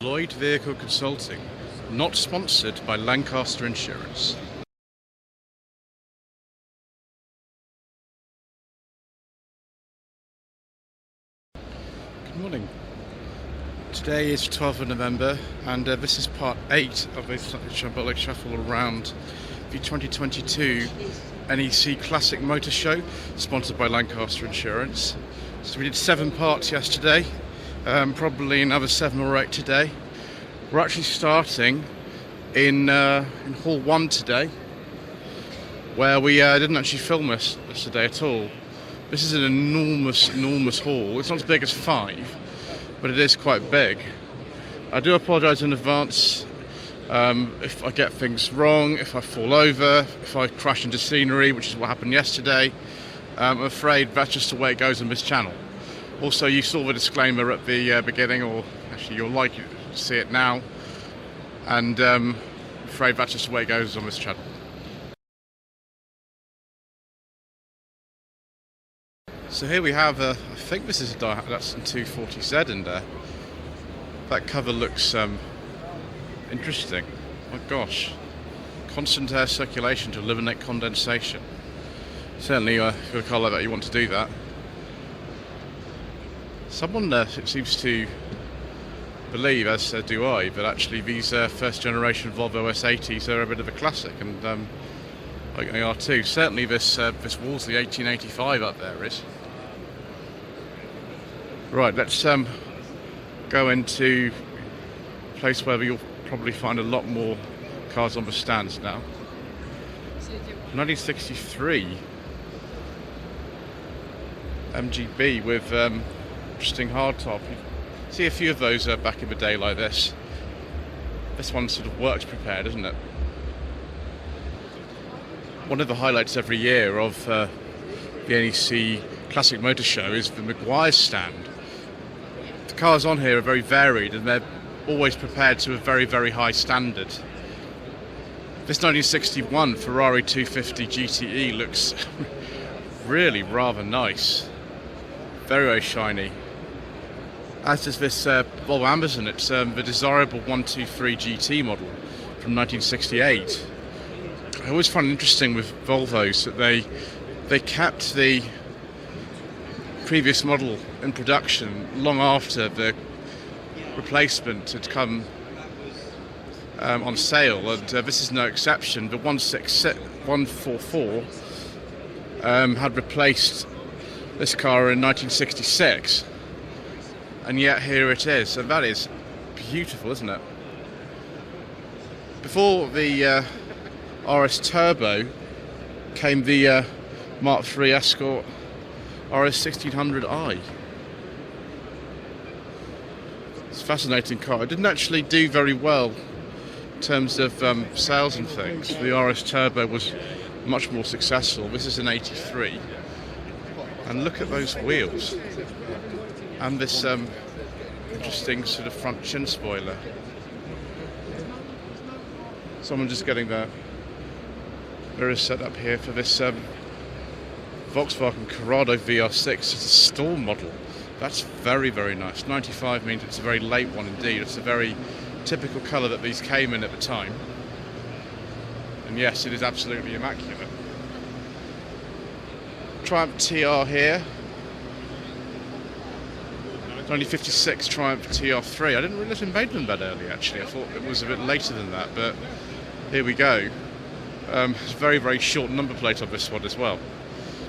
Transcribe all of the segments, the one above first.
Lloyd Vehicle Consulting, not sponsored by Lancaster Insurance. Good morning. Today is 12th of November and this is part 8 of a Shambolic shuffle around the 2022 NEC Classic Motor Show, sponsored by Lancaster Insurance. So we did 7 parts yesterday. Probably another 7 or 8 today. We're actually starting in Hall 1 today, where we didn't actually film this today at all. This is an enormous hall. It's not as big as 5, but it is quite big. I do apologise in advance if I get things wrong, if I fall over, if I crash into scenery, which is what happened yesterday. I'm afraid that's just the way it goes on this channel. Also, you saw the disclaimer at the beginning, or actually you're likely to see it now, and I'm afraid that's just the way it goes on this channel. So here we have, I think this is a Datsun 240Z in there. That cover looks interesting. My gosh. Constant air circulation to eliminate condensation. Certainly, if you've got a car like that, you want to do that. Someone seems to believe, as do I, that actually these first generation Volvo S80s are a bit of a classic, and I think they are too. Certainly this Wolseley 1885 up there is. Right, let's go into a place where you'll probably find a lot more cars on the stands now. 1963 MGB with interesting hardtop. You see a few of those back in the day like this. This one sort of works prepared, isn't it? One of the highlights every year of the NEC Classic Motor Show is the Meguiars stand. The cars on here are very varied and they're always prepared to a very high standard. This 1961 Ferrari 250 GTE looks really rather nice. Very shiny. As does this Volvo Amazon. It's the desirable 123 GT model from 1968. I always find it interesting with Volvos that they kept the previous model in production long after the replacement had come on sale, and this is no exception. The 144 had replaced this car in 1966, and yet here it is, and that is beautiful, isn't it? Before the RS Turbo came the Mark III Escort RS 1600i. It's a fascinating car. It didn't actually do very well in terms of sales and things. The RS Turbo was much more successful. This is an 83. And look at those wheels. And this interesting sort of front chin spoiler. Someone just getting their mirrors set up here for this Volkswagen Corrado VR6. It's a Storm model. That's very nice. 95 means it's a very late one indeed. It's a very typical colour that these came in at the time. And yes, it is absolutely immaculate. Triumph TR here. 1956 Triumph TR3. I didn't realise it made them that early actually. I thought it was a bit later than that, but here we go. It's a very short number plate on this one as well,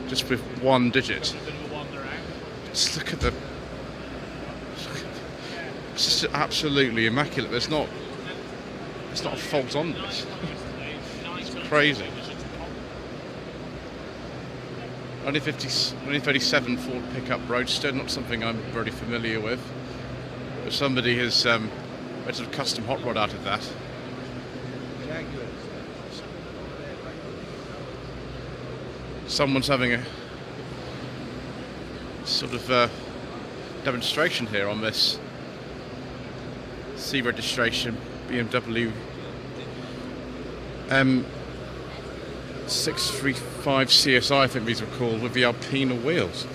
just with 1 digit. Just look at the. It's just absolutely immaculate. There's not a fault on this. It's crazy. 1937 Ford pickup Roadster, not something I'm very familiar with. But somebody has made a sort of custom hot rod out of that. Someone's having a sort of demonstration here on this C registration BMW M635 CSI, I think these are called, with the Alpina wheels.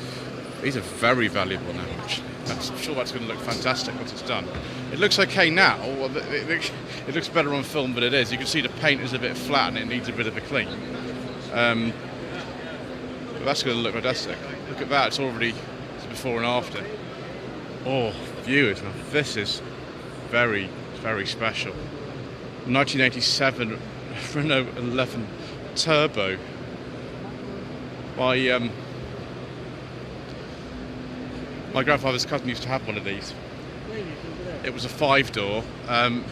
These are very valuable now, actually. I'm sure that's going to look fantastic once it's done. It looks okay now. Well, it looks better on film than it is. You can see the paint is a bit flat and it needs a bit of a clean. But that's going to look fantastic. Look at that, it's already before and after. Oh, viewers, now this is very, very special. 1987 Renault 11 Turbo by my grandfather's cousin used to have one of these. It was a 5-door.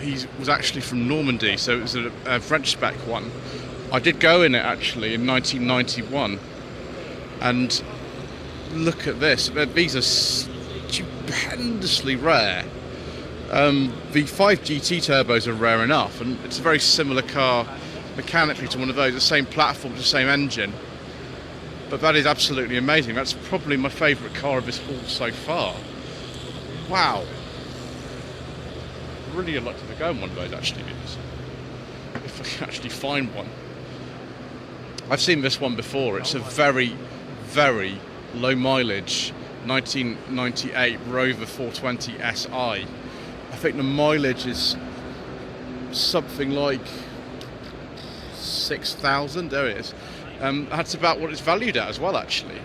He was actually from Normandy, so it was a French spec one. I did go in it actually in 1991, and look at this. These are stupendously rare. The 5 GT turbos are rare enough, and it's a very similar car mechanically to one of those, the same platform, the same engine. But that is absolutely amazing. That's probably my favourite car of this haul so far. Wow. Really I'd like to go in one of those actually, because if I can actually find one. I've seen this one before. It's a very, very low mileage 1998 Rover 420 SI. I think the mileage is something like 6,000. There it is. That's about what it's valued at as well, actually.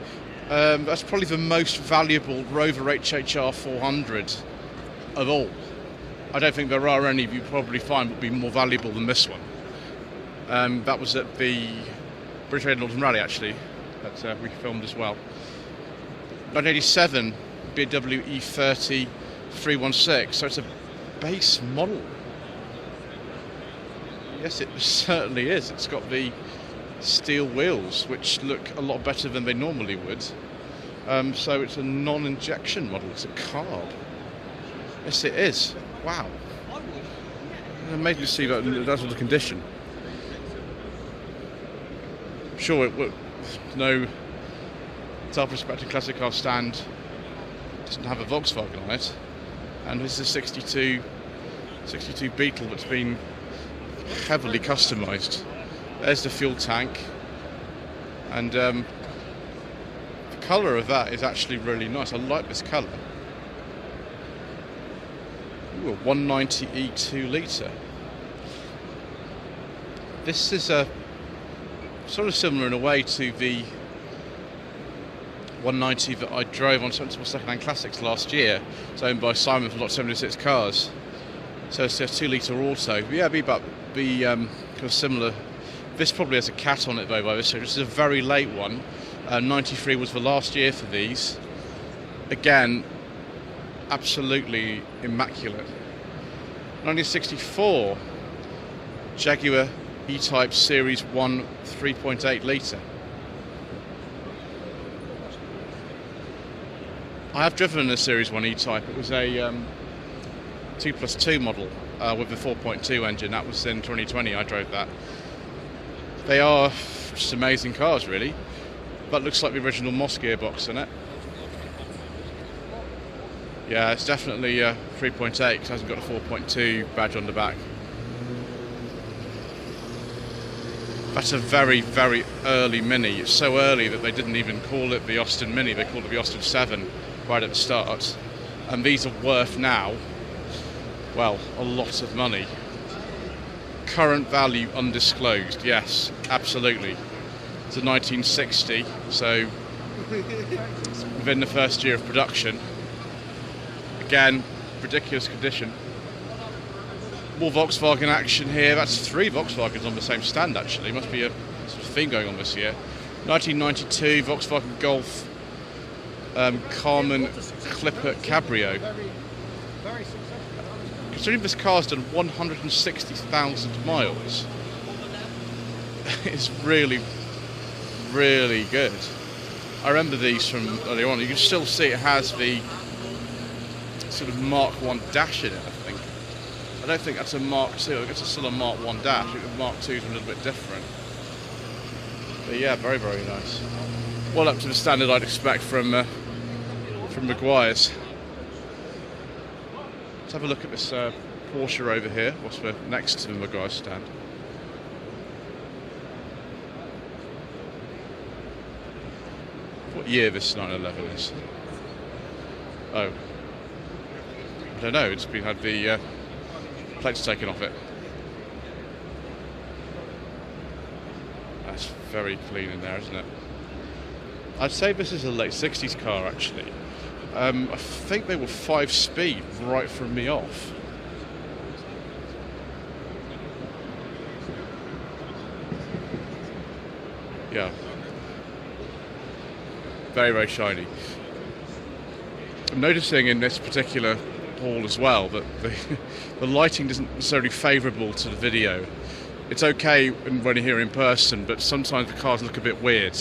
That's probably the most valuable Rover HHR 400 of all. I don't think there are any you probably find would be more valuable than this one. That was at the British Renault Rally, actually, that we filmed as well. 1987 BMW E30 316, so it's a base model. Yes, it certainly is. It's got the steel wheels, which look a lot better than they normally would. So it's a non-injection model. It's a carb. Yes, it is. Wow. It made me see that that's the condition. Sure, it would. No self-respecting classic car stand doesn't have a Volkswagen on it, and this is a 62 Beetle that's been heavily customised. There's the fuel tank, and the colour of that is actually really nice. I like this colour. Ooh, a 190 E2 litre. This is a sort of similar in a way to the 190 that I drove on Sensible Secondhand Classics last year. It's owned by Simon for Lot 76 Cars. So it's a 2 litre auto. But yeah, kind of similar. This probably has a cat on it though by this stage. This is a very late one. 93 was the last year for these. Again, absolutely immaculate. 1964 Jaguar E-Type Series 1 3.8 litre. I have driven a Series 1 E-Type. It was a 2+2 model with the 4.2 engine. That was in 2020. I drove that. They are just amazing cars, really. That looks like the original Moss gearbox in it. Yeah, it's definitely 3.8 because it hasn't got a 4.2 badge on the back. That's a very, very early Mini. It's so early that they didn't even call it the Austin Mini. They called it the Austin 7 right at the start. And these are worth now, well, a lot of money. Current value undisclosed, yes, absolutely. It's a 1960, so within the first year of production. Again, ridiculous condition. More Volkswagen action here. That's 3 Volkswagens on the same stand, actually. Must be a sort of theme going on this year. 1992 Volkswagen Golf Carmen Clipper Cabrio. Considering this car's done 160,000 miles, it's really, really good. I remember these from earlier on. You can still see it has the sort of Mark 1 dash in it, I think. I don't think that's a Mark 2. I think it's still a Mark 1 dash. I think the Mark 2 is a little bit different. But yeah, very, very nice. Well up to the standard I'd expect from Meguiars. Let's have a look at this Porsche over here, whilst we're next to the Meguiars stand. What year this 911 is? Oh. I don't know, it's been had the plates taken off it. That's very clean in there, isn't it? I'd say this is a late 60s car actually. I think they were 5-speed right from the off. Yeah. Very, very shiny. I'm noticing in this particular hall as well that the lighting isn't necessarily favourable to the video. It's okay when you're here in person, but sometimes the cars look a bit weird.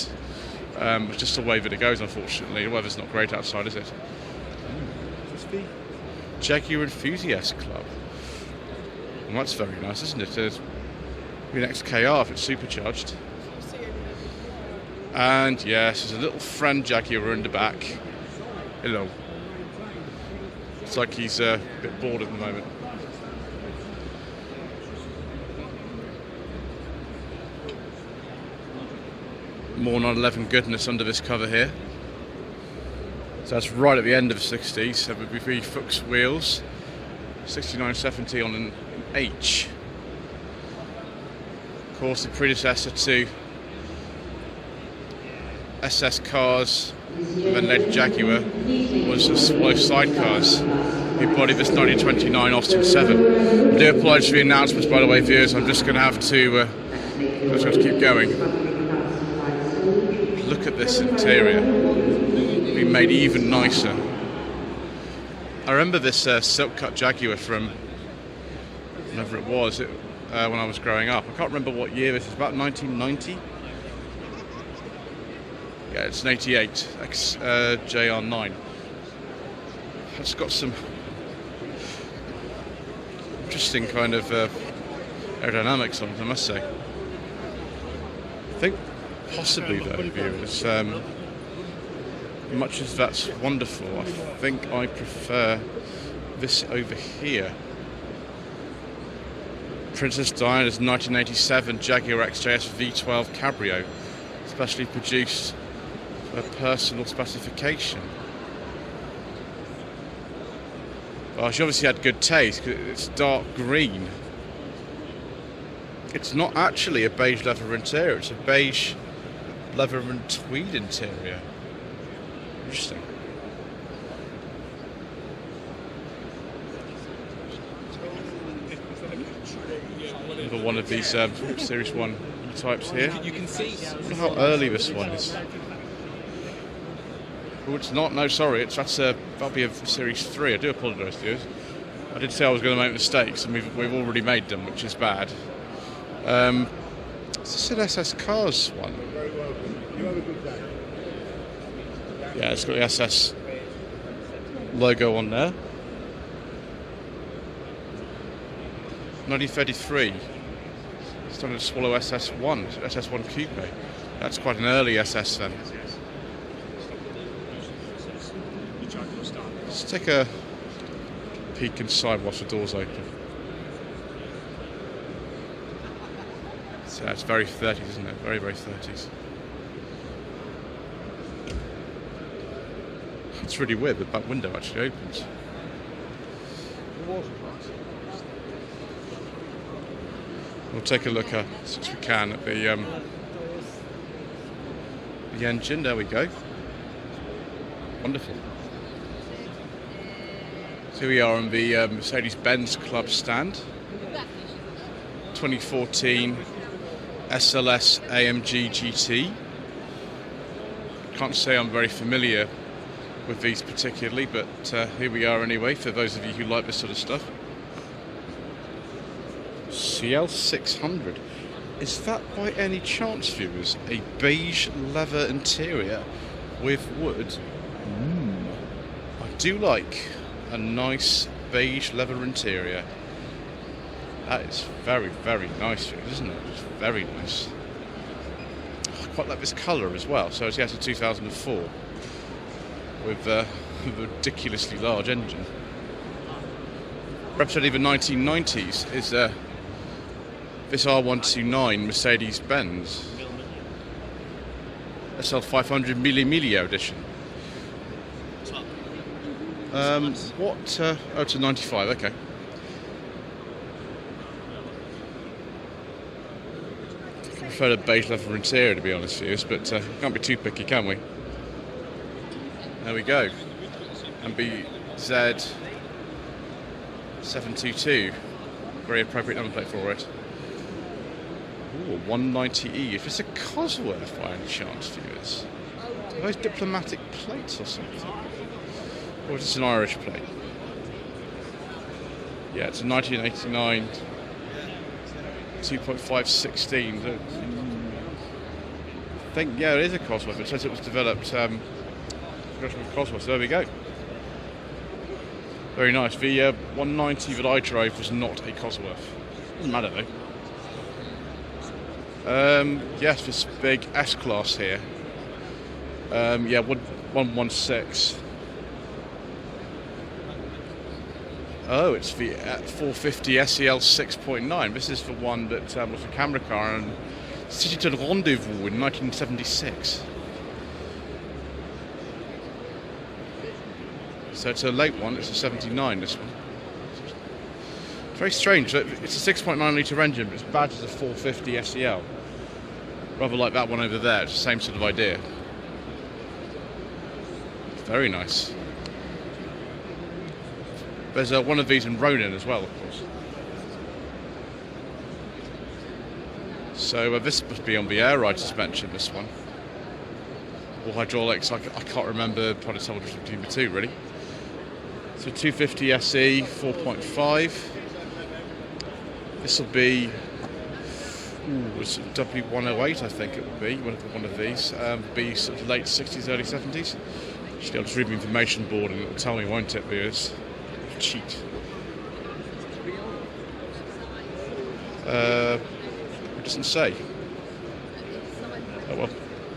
It's just the way that it goes, unfortunately. The weather's not great outside, is it? It's the Jaguar Enthusiast Club. Well, that's very nice, isn't it? It'd be an XKR if it's supercharged. And yes, there's a little friend Jaguar in the back. Hello. Looks like he's a bit bored at the moment. More 911 goodness under this cover here. So that's right at the end of the 60s. So with the Fuchs wheels, 6970 on an H. Of course, the predecessor to SS cars, and then led Jaguar, was the Swallow sidecars. He bodied this 1929 Austin 7. I do apologise for the announcements, by the way, viewers. I'm just going to have to keep going. Look at this interior, being made even nicer. I remember this silk cut Jaguar from whenever it was, when I was growing up. I can't remember what year this is, about 1990. Yeah, it's an 88 JR9. It's got some interesting kind of aerodynamics on it, I must say. I think possibly though, viewers, much as that's wonderful, I think I prefer this over here. Princess Diana's 1987 Jaguar XJS V12 Cabrio, specially produced for personal specification. Well, she obviously had good taste because it's dark green. It's not actually a beige leather interior, it's a beige leather and tweed interior. Interesting. Another one of these Series 1 types here. Look how early this one is. Oh, it's not. No, sorry. That'll be a Series 3. I do apologise to you. I did say I was going to make mistakes, and we've already made them, which is bad. Is this an SS Cars one? Yeah, it's got the SS logo on there. 1933. Started to Swallow SS1, SS1 Coupe. That's quite an early SS then. Let's take a peek inside whilst the door's open. So it's very 30s, isn't it? Very, very 30s. It's really weird, the back window actually opens. We'll take a look at, since we can, at the engine. There we go. Wonderful. So here we are on the Mercedes-Benz Club stand. 2014 SLS AMG GT. Can't say I'm very familiar with these particularly, but here we are anyway, for those of you who like this sort of stuff. CL600. Is that by any chance, viewers, a beige leather interior with wood? I do like a nice beige leather interior. That is very, very nice, isn't it? It's very nice. I quite like this colour as well. So it's a 2004 with a ridiculously large engine. Representing the 1990s is this R129 Mercedes-Benz SL500 Mille Miglia edition. What? Oh, it's a 95. Okay. I prefer the base leather interior, to be honest with you, but can't be too picky, can we? There we go. MBZ 722. Very appropriate number plate for it. Ooh, 190E. If it's a Cosworth by any chance, viewers. Are those diplomatic plates or something? Or is it an Irish plate? Yeah, it's a 1989 2.516. I think, yeah, it is a Cosworth. It says it was developed with Cosworth, so there we go. Very nice. The 190 that I drove was not a Cosworth. Doesn't matter though. Yes, this big S-Class here. Yeah, 116. Oh, it's the 450 SEL 6.9. This is the one that was a camera car and City to Rendezvous in 1976. So it's a late one, it's a 79, this one. Very strange, it's a 6.9 litre engine, but it's badged as a 450 SEL. Rather like that one over there, it's the same sort of idea. Very nice. There's one of these in Ronin as well, of course. So this must be on the air ride suspension, this one. Or hydraulics, I can't remember, probably someone between the two, really. So 250 SE 4.5. This will be it's W108, I think it will be one of these. Be sort of late 60s, early 70s. Actually, I'll just read the information board and it'll tell me, won't it? Because cheat. It doesn't say. Oh well.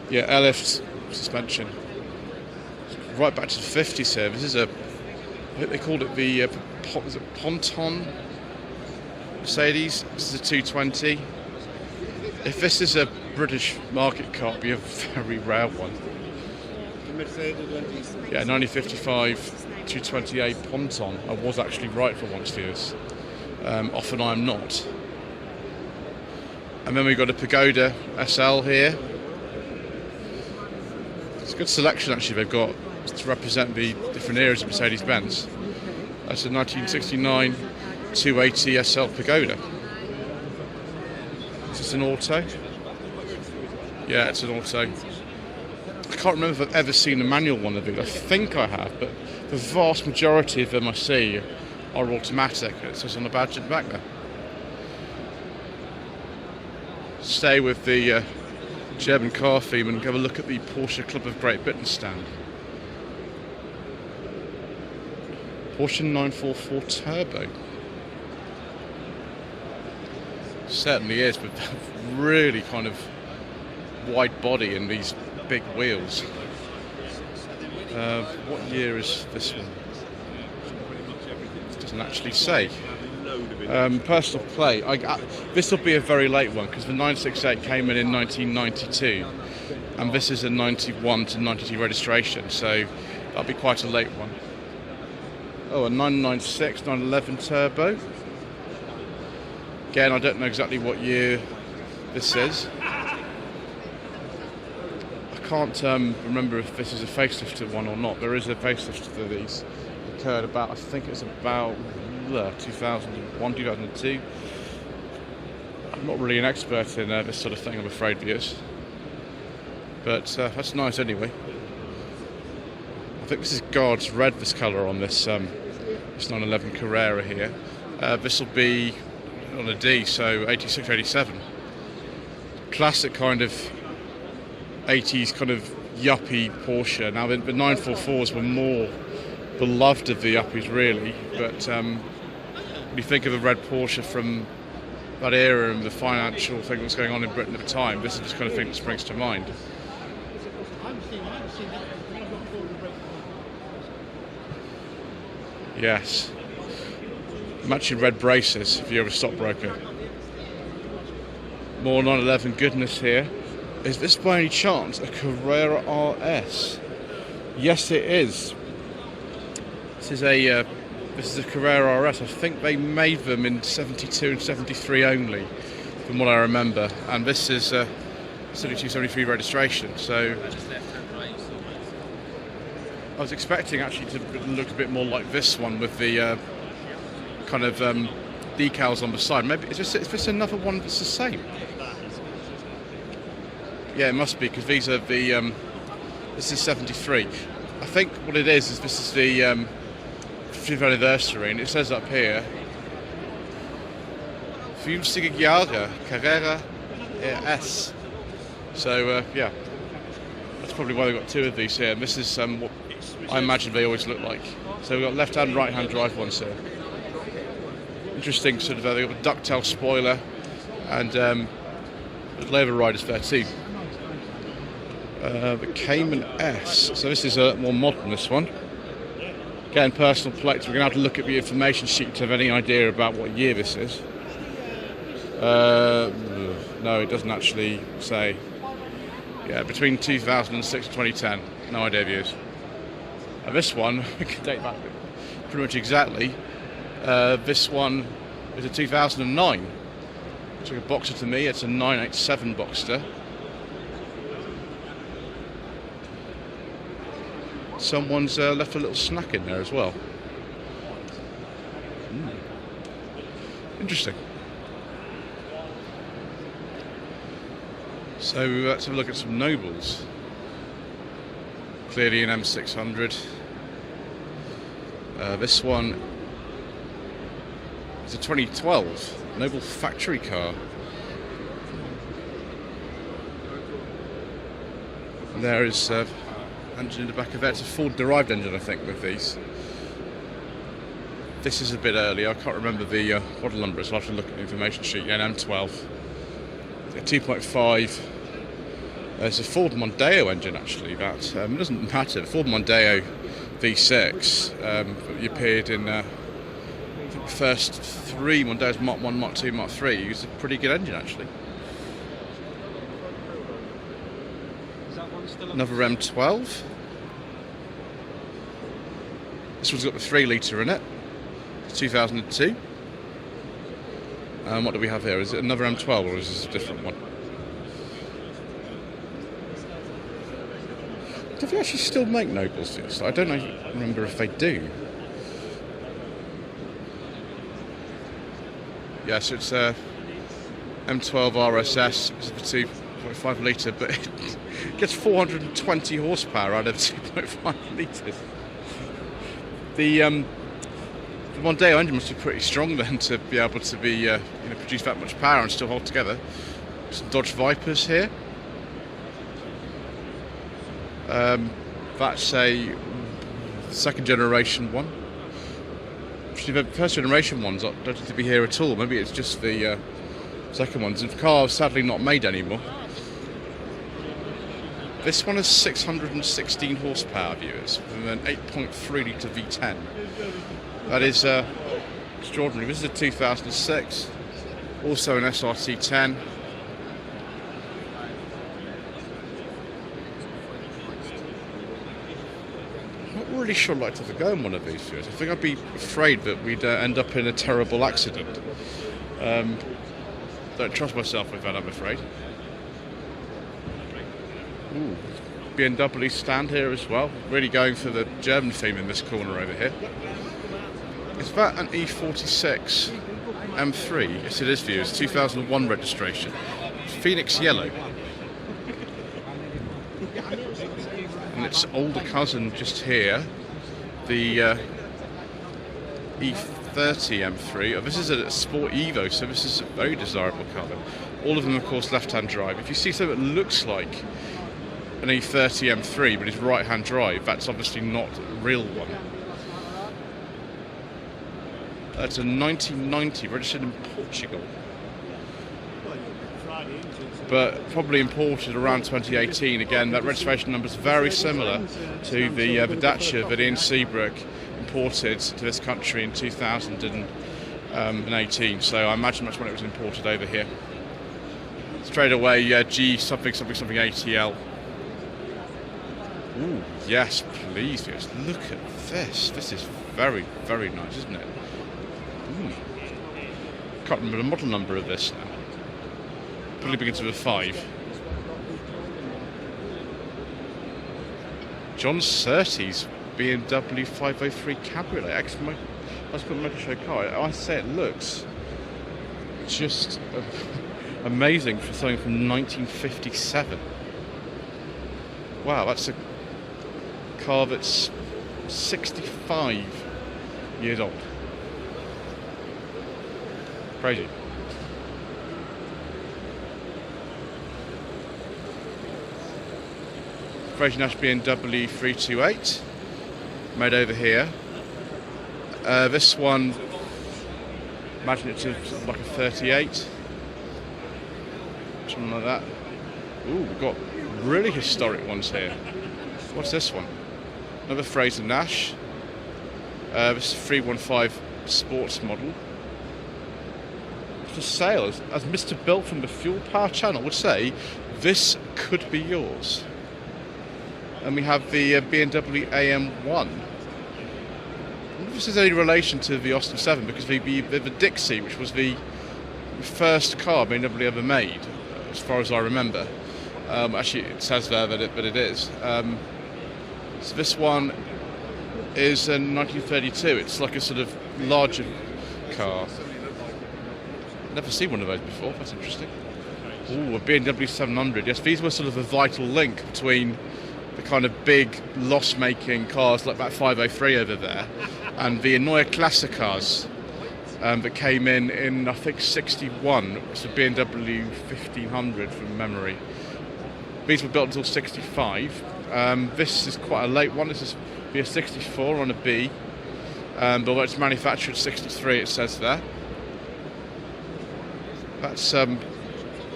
Yeah, airlift suspension. Right back to the 50s here. This is I think they called it the is it Ponton Mercedes. This is a 220. If this is a British market car, it'd be a very rare one. Yeah, 1955 228 Ponton. I was actually right for once, viewers. Often I'm not. And then we've got a Pagoda SL here. It's a good selection actually they've got to represent the different eras of Mercedes-Benz. That's a 1969 280 SL Pagoda. Is this an auto? Yeah, it's an auto. I can't remember if I've ever seen a manual one of these. I think I have, but the vast majority of them I see are automatic. It says on the badge at the back there. Stay with the German car theme and have a look at the Porsche Club of Great Britain stand. Porsche 944 Turbo. Certainly is, but really kind of wide body and these big wheels. What year is this one? It doesn't actually say. Personal plate. This will be a very late one because the 968 came in 1992, and this is a 91 to 92 registration, so that'll be quite a late one. Oh, a 996 911 Turbo. Again, I don't know exactly what year this is. I can't remember if this is a facelifted one or not. There is a facelift to these. It occurred about, I think it's about 2001, 2002. I'm not really an expert in this sort of thing, I'm afraid, viewers. But that's nice anyway. I think this is God's Red, this colour on this 911 Carrera here. This will be on a D, so 86, 87. Classic kind of 80s kind of yuppie Porsche. Now the 944s were more beloved of the yuppies really, but when you think of a red Porsche from that era and the financial thing that was going on in Britain at the time, this is the kind of thing that springs to mind. Yes. Matching red braces if you're a stockbroker. More 911 goodness here. Is this by any chance a Carrera RS? Yes, it is. This is a Carrera RS. I think they made them in 72 and 73 only, from what I remember. And this is 72, 73 registration. So I was expecting actually to look a bit more like this one with the kind of decals on the side. Maybe is this another one that's the same? Yeah, it must be, because these are the. This is 73. I think what it is this is the 50th anniversary, and it says up here, 50 Jahre Carrera RS. So yeah, that's probably why they've got two of these here. And this is what I imagine they always look like. So we've got left-hand, right-hand drive ones here. Interesting, sort of. They've got a ducktail spoiler, and leather riders there too. The Cayman S. So this is a more modern, this one. Again, personal plates. We're going to have to look at the information sheet to have any idea about what year this is. No, it doesn't actually say. Yeah, between 2006 and 2010. No idea of years. This one, we can date back pretty much exactly. This one is a 2009. It's like a Boxster to me. It's a 987 Boxster. Someone's left a little snack in there as well. Interesting. So let's have a look at some Nobles. Clearly an M600. This one is a 2012 Noble factory car. And there is engine in the back of that. It's a Ford-derived engine, I think, with these. This is a bit earlier. I can't remember the model number, so I'll have to look at the information sheet. Yeah, an M12. A 2.5. It's a Ford Mondeo engine, actually. That it doesn't matter. The Ford Mondeo V6 appeared in the first three Mondeos, Mark 1, Mark 2, Mark 3. It was a pretty good engine, actually. Another M12. This one's got the 3 litre in it. It's 2002. What do we have here? Is it another M12 or is this a different one? Do they actually still make Nobles? I don't remember if they do. Yeah, so it's a M12 RSS. It's a 2.5 litre, but it gets 420 horsepower out of 2.5 litres. The Mondeo engine must be pretty strong then to be able to be produce that much power and still hold together. Some Dodge Vipers here. That's a second generation one. Actually, the first generation ones don't seem to be here at all. Maybe it's just the second ones. And the car is sadly not made anymore. This one has 616 horsepower, viewers, with an 8.3 litre V10. That is extraordinary. This is a 2006, also an SRT10. Not really sure I'd like to go in one of these viewers. I think I'd be afraid that we'd end up in a terrible accident. Don't trust myself with that, I'm afraid. Ooh, BMW stand here as well. Really going for the German theme in this corner over here. Is that an E46 M3? Yes, it is, viewers. 2001 registration. Phoenix yellow. And its older cousin just here, the E30 M3. Oh, this is a Sport Evo, so this is a very desirable colour. All of them, of course, left-hand drive. If you see something that looks like an E30 M3 but it's right-hand drive, that's obviously not a real one. That's a 1990, registered in Portugal, but probably imported around 2018. Again, that registration number is very similar to the Dacia that Ian Seabrook imported to this country in 2018. So I imagine that's when it was imported over here. Straight away, G something ATL. Ooh, yes, please, yes. Look at this. This is very, very nice, isn't it? Can't remember the model number of this now. Probably begins with a 5. John Surtees BMW 503 Cabriolet, ex-Motor Motor Show car. I say it looks just amazing for something from 1957. Wow, that's a car that's 65 years old. Crazy. Fraser Nash BMW 328 made over here. This one, imagine it's like a 38, something like that. Ooh, we've got really historic ones here. What's this one? Another Fraser Nash. This is a 315 sports model. For sale, as Mr. Bill from the Fuel Power channel would say, this could be yours. And we have the BMW AM1. I wonder if this is any relation to the Austin 7, because the Dixie, which was the first car BMW ever made, as far as I remember. Actually, it says there that it is. So this one is in 1932. It's like a sort of larger car. Never seen one of those before. That's interesting. Ooh, a BMW 700. Yes, these were sort of a vital link between the kind of big loss-making cars like that 503 over there and the Neue Klasse cars that came in I think 61. It's a BMW 1500 from memory. These were built until 65. This is quite a late one. This is a 64 on a B, but although it's manufactured 63, it says there. That's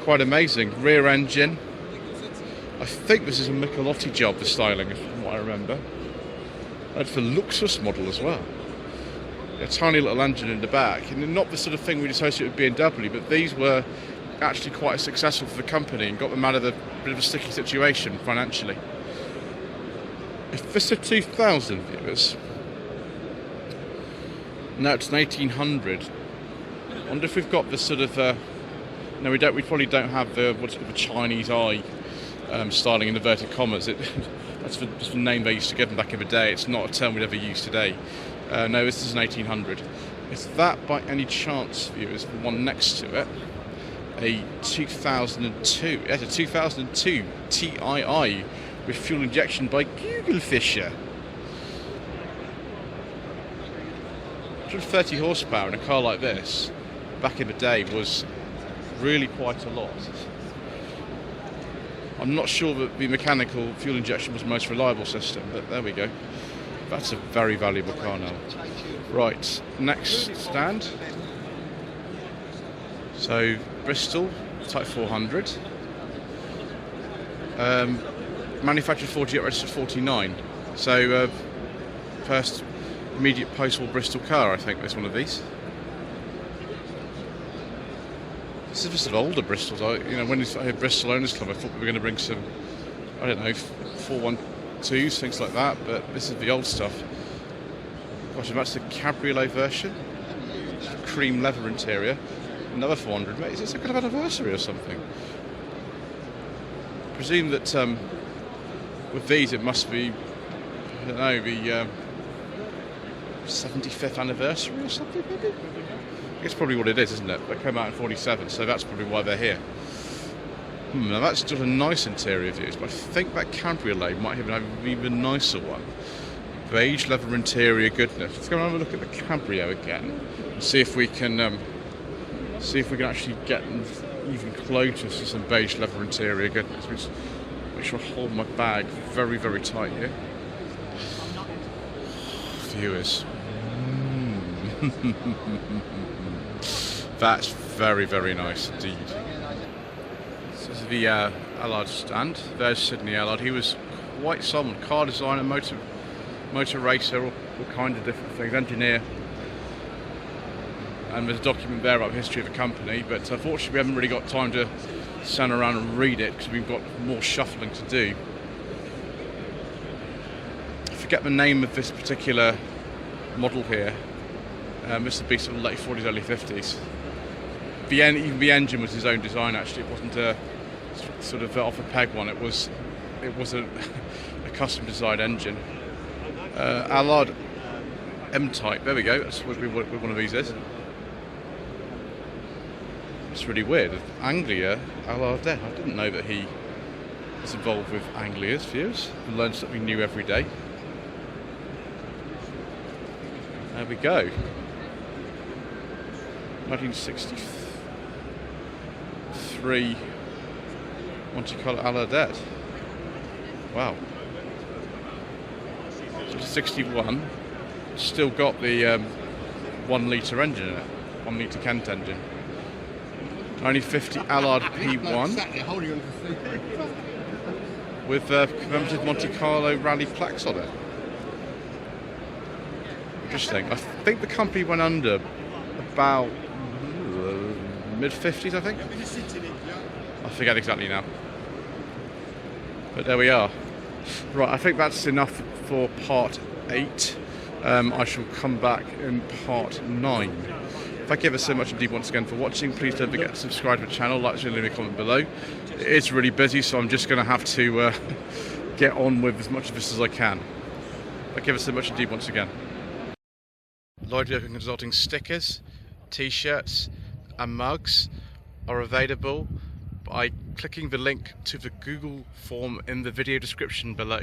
quite amazing. Rear engine. I think this is a Michelotti job, the styling, from what I remember. That's the Luxus model as well. A tiny little engine in the back, and not the sort of thing we'd associate with BMW, but these were actually quite successful for the company and got them out of a bit of a sticky situation financially. If this is 2000 viewers, now it's an 1800. I wonder if we've got the sort of no, we don't. We probably don't have the what's the Chinese eye styling in inverted commas. That's just the name they used to give them back in the day. It's not a term we'd ever use today. No, this is an 1800. Is that by any chance, viewers, the one next to it? A 2002. It's a 2002 TII with fuel injection by Kugelfischer. 130 horsepower in a car like this back in the day was really quite a lot. I'm not sure that the mechanical fuel injection was the most reliable system, but there we go. That's a very valuable car now. Right, next stand. So Bristol Type 400. Manufactured 48, registered 49. So first immediate post-war Bristol car, I think, is one of these. This is sort of older Bristols. When I heard Bristol Owners Club, I thought we were going to bring some, I don't know, 412s, things like that, but this is the old stuff. Gosh, and that's the cabriolet version. Cream leather interior. Another 400. Mate, is this a kind of anniversary or something? I presume that with these it must be, I don't know, the 75th anniversary or something, maybe? It's probably what it is, isn't it? They came out in 47, so that's probably why they're here. Now that's just a nice interior views, but I think that cabriolet might have an even nicer one. Beige leather interior goodness. Let's go and have a look at the cabrio again and see if we can actually get even closer to some beige leather interior goodness. Make sure I hold my bag very, very tight here. Viewers. That's very, very nice indeed. So this is the Allard stand. There's Sidney Allard. He was quite someone. Car designer, motor racer, all kinds of different things. Engineer. And there's a document there about the history of the company, but unfortunately we haven't really got time to stand around and read it because we've got more shuffling to do. I forget the name of this particular model here. This would be sort of late 40s, early 50s. Even the engine was his own design. Actually, it wasn't a sort of off a peg one. It was a custom designed engine. Allard M-Type. There we go. That's what one of these is. It's really weird. Anglia Allard. I didn't know that he was involved with Anglia's views. We learn something new every day. There we go. 1963 Monte Carlo Allard. Wow. 61. Still got the 1 litre engine in it. 1 litre Kent engine. 1950 Allard P1 with commemorative Monte Carlo rally plaques on it. Interesting. I think the company went under about mid-50s, I think. I forget exactly now. But there we are. Right, I think that's enough for part 8. I shall come back in part 9. Thank you ever so much indeed once again for watching. Please don't forget to subscribe to the channel, like and leave a comment below. It is really busy, so I'm just going to have to get on with as much of this as I can. Thank you ever so much indeed once again. Lloyd Young Consulting stickers, t-shirts and mugs are available by clicking the link to the Google form in the video description below.